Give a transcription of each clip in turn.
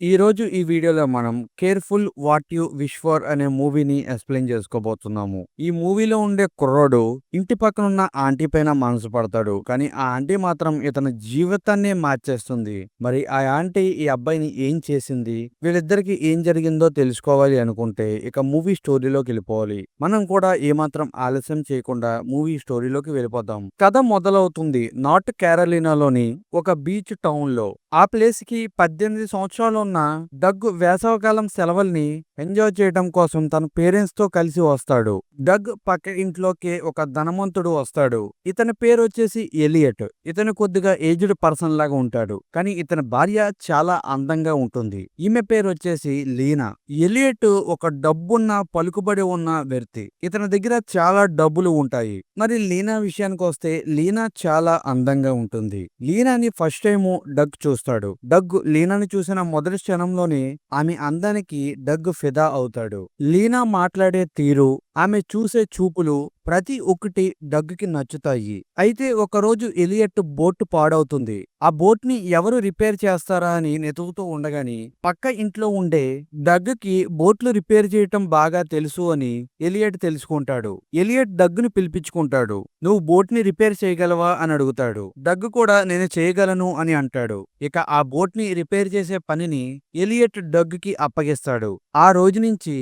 ఈరోజు ఈ వీడియోలో మనం 'careful what you wish for' అనే మూవీని ఎక్స్‌ప్లెయిన్ చేసుకోబోతున్నాము. ఈ మూవీలో ఉండే కుర్రోడు ఇంటి పక్కనున్న ఆంటీ పైన మనసు పడతాడు. కానీ ఆ ఆంటీ మాత్రం ఇతని జీవితాన్నే మార్చేస్తుంది. మరి ఆ ఆంటీ ఈ అబ్బాయిని ఏం చేసింది? వీళ్ళిద్దరికీ ఏం జరిగిందో తెలుసుకోవాలి అనుకుంటే ఇక మూవీ స్టోరీలోకెళ్ళిపోవాలి. మనం కూడా ఏమాత్రం ఆలస్యం చేయకుండా మూవీ స్టోరీలోకి వెళ్ళిపోదాం. కథ మొదలవుతుంది నార్త్ క్యారోలినాలోని ఒక బీచ్ టౌన్‌లో. ఆ ప్లేస్‌కి 18 సంవత్సరాలు ఉన్న డగ్ వేసవికాలం సెలవుల్ని ఎంజాయ్ చేయడం కోసం తన పేరెంట్స్‌తో కలిసి వస్తాడు. డగ్ పక్క ఇంట్లోకే ఒక ధనవంతుడు వస్తాడు. ఇతని పేరు వచ్చేసి ఎలియట్. ఇతను కొద్దిగా ఏజ్డ్ పర్సన్ లాగా ఉంటాడు. కానీ ఇతని భార్య చాలా అందంగా ఉంటుంది. ఈమె పేరు వచ్చేసి లీనా. ఎలియట్ ఒక డబ్బున్న పలుకుబడి ఉన్న వ్యక్తి. ఇతని దగ్గర చాలా డబ్బులు ఉంటాయి. మరి లీనా విషయానికి వస్తే లీనా చాలా అందంగా ఉంటుంది. లీనాని ఫస్ట్ టైము డగ్ చూస్తాడు. డగ్ లీనాని చూసిన మొదటి క్షణంలోనే ఆమె అందానికి డగ్ ఫిదా అవుతాడు. లీనా మాట్లాడే తీరు, ఆమె చూసే చూపులు ప్రతి ఒక్కటి డగ్‌కి నచ్చుతాయి. అయితే ఒకరోజు ఎలియట్ బోట్ పాడవుతుంది. ఆ బోట్ ని ఎవరు రిపేర్ చేస్తారా అని వెతుకుతూ ఉండగాని పక్క ఇంట్లో ఉండే డగ్‌కి బోట్లు రిపేర్ చేయటం బాగా తెలుసు అని ఎలియట్ తెలుసుకుంటాడు. ఎలియట్ డగ్‌ని పిలిపించుకుంటాడు. నువ్వు బోట్ ని రిపేర్ చేయగలవా అని అడుగుతాడు. డగ్ కూడా నేను చేయగలను అని అంటాడు. ఇక ఆ బోట్ ని రిపేర్ చేసే పనిని ఎలియట్ డగ్‌కి అప్పగిస్తాడు. ఆ రోజు నుంచి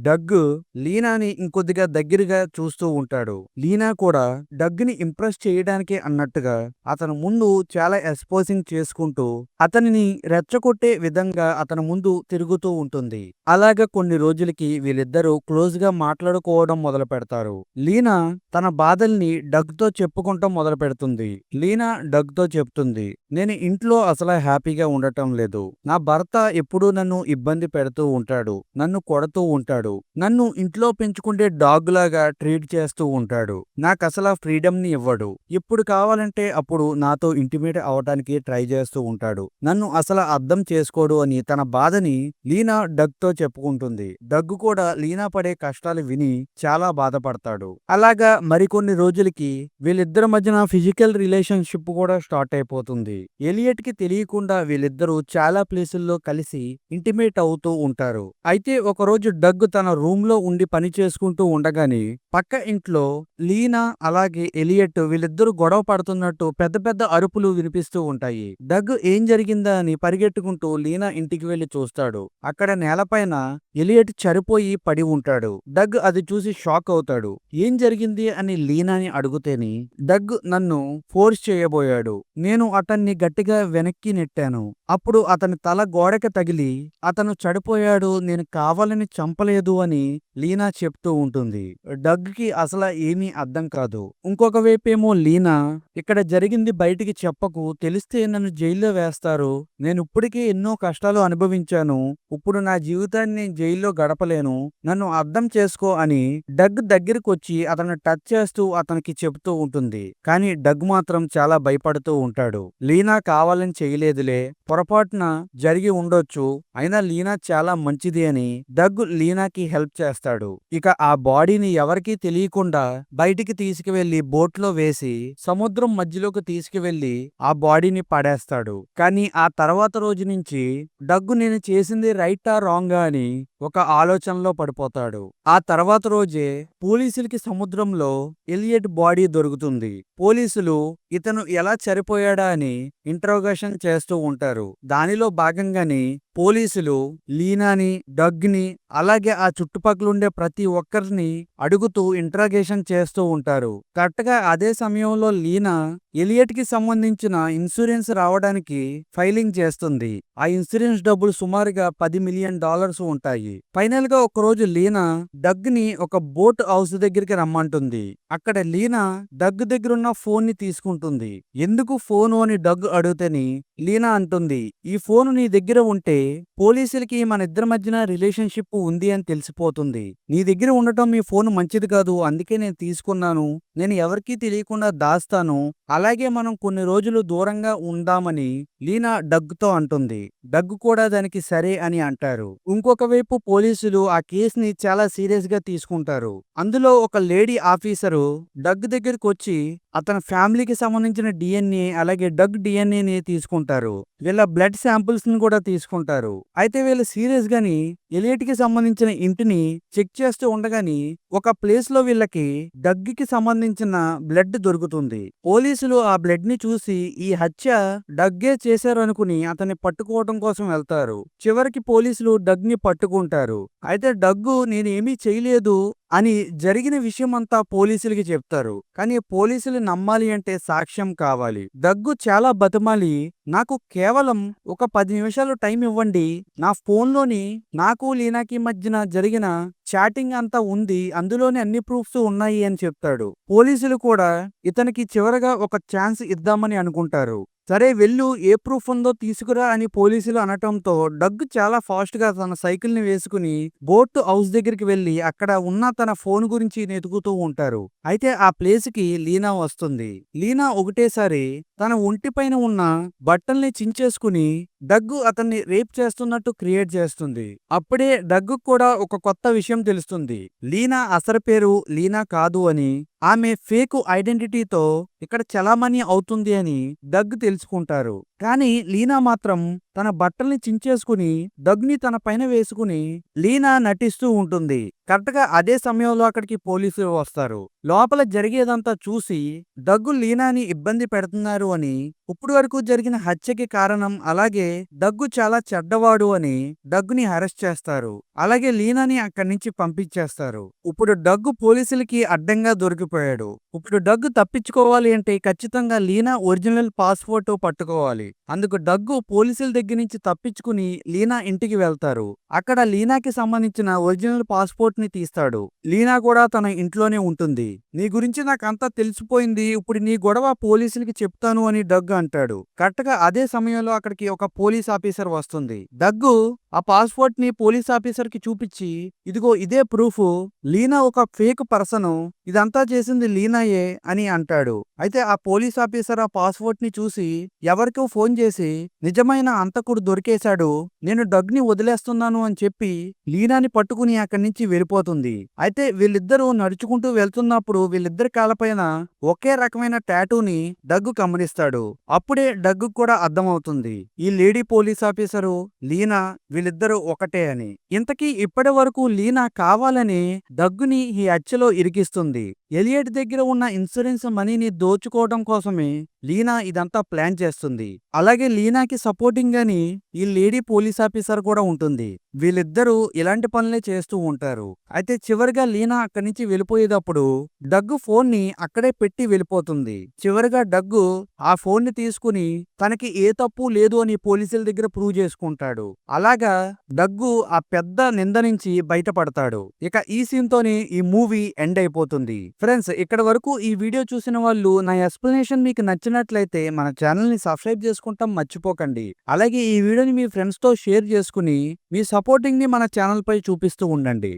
డగ్ లీనాని ఇంకొద్దిగా దగ్గరగా చూస్తూ ఉంటాడు. లీనా కూడా డగ్‌ని ఇంప్రెస్ చేయడానికే అన్నట్టుగా అతని ముందు చాలా ఎక్స్‌పోజింగ్ చేసుకుంటూ అతనిని రెచ్చగొట్టే విధంగా అతని ముందు తిరుగుతూ ఉంటుంది. అలాగా కొన్ని రోజులకి వీళ్ళిద్దరూ క్లోజ్‌గా మాట్లాడుకోవడం మొదలుపెడతారు. లీనా తన బాధల్ని డగ్‌తో చెప్పుకుంటం మొదలుపెడుతుంది. లీనా డగ్‌తో చెప్తుంది, నేను ఇంట్లో అసలు హ్యాపీగా ఉండటం లేదు. నా భర్త ఎప్పుడూ నన్ను ఇబ్బంది పెడుతూ ఉంటాడు. నన్ను కొడుతూ ఉంటాడు. నన్ను ఇంట్లో పెంచుకుంటే డాగ్ లాగా ట్రీట్ చేస్తూ ఉంటాడు. నాకసల ఫ్రీడమ్‌ని ఇవ్వడు. ఎప్పుడు కావాలంటే అప్పుడు నాతో ఇంటిమేట్ అవ్వటానికి ట్రై చేస్తూ ఉంటాడు. నన్ను అసలు అర్థం చేసుకోడు అని తన బాధని లీనా డగ్‌తో చెప్పుకుంటుంది. డగ్ కూడా లీనా పడే కష్టాలు విని చాలా బాధపడతాడు. అలాగా మరికొన్ని రోజులకి వీళ్ళిద్దరి మధ్యన ఫిజికల్ రిలేషన్‌షిప్ కూడా స్టార్ట్ అయిపోతుంది. ఎలియట్‌కి తెలియకుండా వీళ్ళిద్దరూ చాలా ప్లేసుల్లో కలిసి ఇంటిమేట్ అవుతూ ఉంటారు. అయితే ఒకరోజు డగ్ తన రూమ్‌లో ఉండి పని చేసుకుంటూ ఉండగానే పక్క ఇంట్లో లీనా అలాగే ఎలియట్ వీళ్ళిద్దరూ గొడవ పడుతున్నట్టు పెద్ద పెద్ద అరుపులు వినిపిస్తూ ఉంటాయి. డగ్ ఏం జరిగిందా అని పరిగెట్టుకుంటూ లీనా ఇంటికి వెళ్లి చూస్తాడు. అక్కడ నేలపైన ఎలియట్ చనిపోయి పడి ఉంటాడు. డగ్ అది చూసి షాక్ అవుతాడు. ఏం జరిగింది అని లీనాని అడుగుతేని డగ్ నన్ను ఫోర్స్ చేయబోయాడు. నేను అతన్ని గట్టిగా వెనక్కి నెట్టాను. అప్పుడు అతని తల గోడకి తగిలి అతను చడిపోయాడు. నేను కావాలని చంపలేదు అని లీనా చెప్తూ ఉంటుంది. డగ్‌కి అసల ఏమీ అర్థం కాదు. ఇంకొక వైపేమో లీనా ఇక్కడ జరిగింది బయటికి చెప్పకు, తెలిస్తే నన్ను జైల్లో వేస్తారు. నేను ఇప్పటికే ఎన్నో కష్టాలు అనుభవించాను. ఇప్పుడు నా జీవితాన్ని నేను జైల్లో గడపలేను. నన్ను అర్థం చేసుకో అని డగ్ దగ్గరికొచ్చి అతన్ని టచ్ చేస్తూ అతనికి చెప్తూ ఉంటుంది. కానీ డగ్ మాత్రం చాలా భయపడుతూ ఉంటాడు. లీనా కావాలని చేయలేదులే, పొరపాటున జరిగి ఉండొచ్చు. అయినా లీనా చాలా మంచిది అని డగ్ లీనాకి హెల్ప్ చేస్తాడు. ఇక ఆ బాడీని ఎవరికీ తెలియకుండా బయటికి తీసుకువెళ్లి బోట్లో వేసి సముద్రం మధ్యలోకి తీసుకువెళ్లి ఆ బాడీని పడేస్తాడు. కానీ ఆ తర్వాత రోజు నుంచి డగ్ నేను చేసింది రైటా రాంగా అని ఒక ఆలోచనలో పడిపోతాడు. ఆ తర్వాత రోజే పోలీసులకి సముద్రంలో ఎలియట్ బాడీ దొరుకుతుంది. పోలీసులు ఇతను ఎలా చనిపోయాడా అని ఇంట్రోగేషన్ చేస్తూ ఉంటారు. దానిలో భాగంగానే పోలీసులు లీనాని, డగ్‌ని అలాగే ఆ చుట్టుపక్కలుండే ప్రతి ఒక్కరిని అడుగుతూ ఇంట్రాగేషన్ చేస్తూ ఉంటారు. కరెక్ట్‌గా అదే సమయంలో లీనా ఎలియట్‌కి సంబంధించిన ఇన్సూరెన్స్ రావడానికి ఫైలింగ్ చేస్తుంది. ఆ ఇన్సూరెన్స్ డబ్బులు సుమారుగా $10,000,000 ఉంటాయి. ఫైనల్‌గా ఒకరోజు లీనా డగ్‌ని ఒక బోట్ హౌస్ దగ్గరికి రమ్మంటుంది. అక్కడ లీనా డగ్ దగ్గరున్న ఫోన్‌ని తీసుకుంటుంది. ఎందుకు ఫోను అని డగ్ అడిగితేని లీనా అంటుంది, ఈ ఫోను నీ దగ్గర ఉంటే పోలీసులకి మన ఇద్దరి మధ్యన రిలేషన్‌షిప్ ఉంది అని తెలిసిపోతుంది. నీ దగ్గర ఉండటం ఈ ఫోను మంచిది కాదు. అందుకే నేను తీసుకున్నాను. నేను ఎవరికీ తెలియకుండా దాస్తాను. అలాగే మనం కొన్ని రోజులు దూరంగా ఉందామని లీనా డగ్‌తో అంటుంది. డగ్ కూడా దానికి సరే అని అంటారు. ఇంకొక వైపు పోలీసులు ఆ కేస్‌ని చాలా సీరియస్‌గా తీసుకుంటారు. అందులో ఒక లేడీ ఆఫీసరు డగ్ దగ్గరకొచ్చి అతని ఫ్యామిలీకి సంబంధించిన డిఎన్ఏ అలాగే డగ్ డిఎన్ఏని తీసుకుంటారు. వీళ్ళ బ్లడ్ శాంపిల్స్ ని కూడా తీసుకుంటారు. అయితే వీళ్ళు సీరియస్ గాని ఎలియట్ కి సంబంధించిన ఇంటిని చెక్ చేస్తూ ఉండగాని ఒక ప్లేస్ లో వీళ్ళకి డగ్ కి సంబంధించిన బ్లడ్ దొరుకుతుంది. పోలీసులు ఆ బ్లడ్ ని చూసి ఈ హత్య డగ్గే చేశారు అనుకుని అతన్ని పట్టుకోవడం కోసం వెళ్తారు. చివరికి పోలీసులు డగ్ ని పట్టుకుంటారు. అయితే డగ్గు నేనేమీ చేయలేదు అని జరిగిన విషయమంతా పోలీసులకి చెప్తారు. కానీ పోలీసులు నమ్మాలి అంటే సాక్ష్యం కావాలి. డగ్గు చాలా బతిమాలి నాకు కేవలం ఒక 10 నిమిషాలు టైం ఇవ్వండి. నా ఫోన్లోని నాకు లీనాకి మధ్యన జరిగిన చాటింగ్ అంతా ఉంది. అందులోనే అన్ని ప్రూఫ్స్ ఉన్నాయి అని చెప్తాడు. పోలీసులు కూడా ఇతనికి చివరగా ఒక ఛాన్స్ ఇద్దామని అనుకుంటారు. సరే వెళ్ళు ఏ ప్రూఫ్ ఉందో తీసుకురా అని పోలీసులు అనటంతో డగ్ చాలా ఫాస్ట్ గా తన సైకిల్ ని వేసుకుని బోట్ హౌస్ దగ్గరికి వెళ్లి అక్కడ ఉన్న తన ఫోన్ గురించి వెతుకుతూ ఉంటారు. అయితే ఆ ప్లేస్ కి లీనా వస్తుంది. లీనా ఒకటేసారి తన ఒంటిపైన ఉన్న బట్టల్ని చించేసుకుని డగ్గు అతన్ని రేప్ చేస్తున్నట్టు క్రియేట్ చేస్తుంది. అప్పుడే డగ్గు కూడా ఒక కొత్త విషయం తెలుస్తుంది. లీనా అసలు పేరు లీనా కాదు అని, ఆమె ఫేక్ ఐడెంటిటీతో ఇక్కడ చలామణి అవుతుంది అని డగ్ తెలుసుకుంటారు. కానీ లీనా మాత్రం తన బట్టల్ని చించేసుకుని డగ్ని తన పైన వేసుకుని లీనా నటిస్తూ ఉంటుంది. కరెక్ట్ గా అదే సమయంలో అక్కడికి పోలీసులు వస్తారు. లోపల జరిగేదంతా చూసి డగ్గు లీనాని ఇబ్బంది పెడుతున్నారు అని, ఇప్పుడు వరకు జరిగిన హత్యకి కారణం అలాగే డగ్గు చాలా చెడ్డవాడు అని డగ్గుని అరెస్ట్ చేస్తారు. అలాగే లీనాని అక్కడి నుంచి పంపించేస్తారు. ఇప్పుడు డగ్గు పోలీసులకి అడ్డంగా దొరికిపోయాడు. ఇప్పుడు డగ్గు తప్పించుకోవాలి అంటే ఖచ్చితంగా లీనా ఒరిజినల్ పాస్పోర్ట్ పట్టుకోవాలి. అందుకు డగ్గు పోలీసుల దగ్గర నుంచి తప్పించుకుని లీనా ఇంటికి వెళ్తారు. అక్కడ లీనాకి సంబంధించిన ఒరిజినల్ పాస్పోర్ట్ ని తీస్తాడు. లీనా కూడా తన ఇంట్లోనే ఉంటుంది. నీ గురించి నాకంతా తెలిసిపోయింది. ఇప్పుడు నీ గొడవ పోలీసులకి చెప్తాను అని డగ్గు అంటాడు. కరెక్ట్ గా అదే సమయంలో అక్కడికి ఒక పోలీస్ ఆఫీసర్ వస్తుంది. డగ్గు ఆ పాస్పోర్ట్ ని పోలీస్ ఆఫీసర్ కి చూపించి ఇదిగో ఇదే ప్రూఫ్, లీనా ఒక ఫేక్ పర్సన్, ఇదంతా చేసింది లీనాయే అని అంటాడు. అయితే ఆ పోలీస్ ఆఫీసర్ ఆ పాస్పోర్ట్ ని చూసి ఎవరికో ఫోన్ చేసి నిజమైన అంతకుడు దొరికేశాడు, నేను డగ్ని వదిలేస్తున్నాను అని చెప్పి లీనాని పట్టుకుని అక్కడి నుంచి వెళ్ళిపోతుంది. అయితే వీళ్ళిద్దరూ నడుచుకుంటూ వెళ్తున్నప్పుడు వీళ్ళిద్దరి కాళ్ళపైన ఒకే రకమైన టాటూని డగ్గు గమనిస్తాడు. అప్పుడే డగ్గు కూడా అర్థమవుతుంది ఈ లేడీ పోలీస్ ఆఫీసరు లీనా వీళ్ళిద్దరూ ఒకటే అని. ఇంతకీ ఇప్పటి వరకు లీనా కావాలని డగ్గుని ఈ హత్యలో ఇరికిస్తుంది. ఎలియట్ దగ్గర ఉన్న ఇన్సూరెన్స్ మనీని దోచుకోవడం కోసమే లీనా ఇదంతా ప్లాన్ చేస్తుంది. అలాగే లీనాకి సపోర్టింగ్ గాని ఈ లేడీ పోలీస్ ఆఫీసర్ కూడా ఉంటుంది. వీళ్ళిద్దరూ ఇలాంటి పనులే చేస్తూ ఉంటారు. అయితే చివరిగా లీనా అక్కడి నుంచి వెళ్ళిపోయేటప్పుడు డగ్గు ఫోన్ ని అక్కడే పెట్టి వెళ్ళిపోతుంది. చివరిగా డగ్గు ఆ ఫోన్ ని తీసుకుని తనకి ఏ తప్పు లేదు అని పోలీసుల దగ్గర ప్రూవ్ చేసుకుంటాడు. అలాగా డగ్గు ఆ పెద్ద నింద నుంచి బయటపడతాడు. ఇక ఈ సీన్ తోనే ఈ మూవీ ఎండ్ అయిపోతుంది. ఫ్రెండ్స్, ఇక్కడ వరకు ఈ వీడియో చూసిన వాళ్ళు నా ఎక్స్ప్లెనేషన్ మీకు నచ్చినట్లయితే మన ఛానల్ ని సబ్స్క్రైబ్ చేసుకుంటాం మర్చిపోకండి. అలాగే ఈ వీడియోని మీ ఫ్రెండ్స్ తో షేర్ చేసుకుని మీ సపోర్టింగ్ ని మన ఛానల్ పై చూపిస్తూ ఉండండి.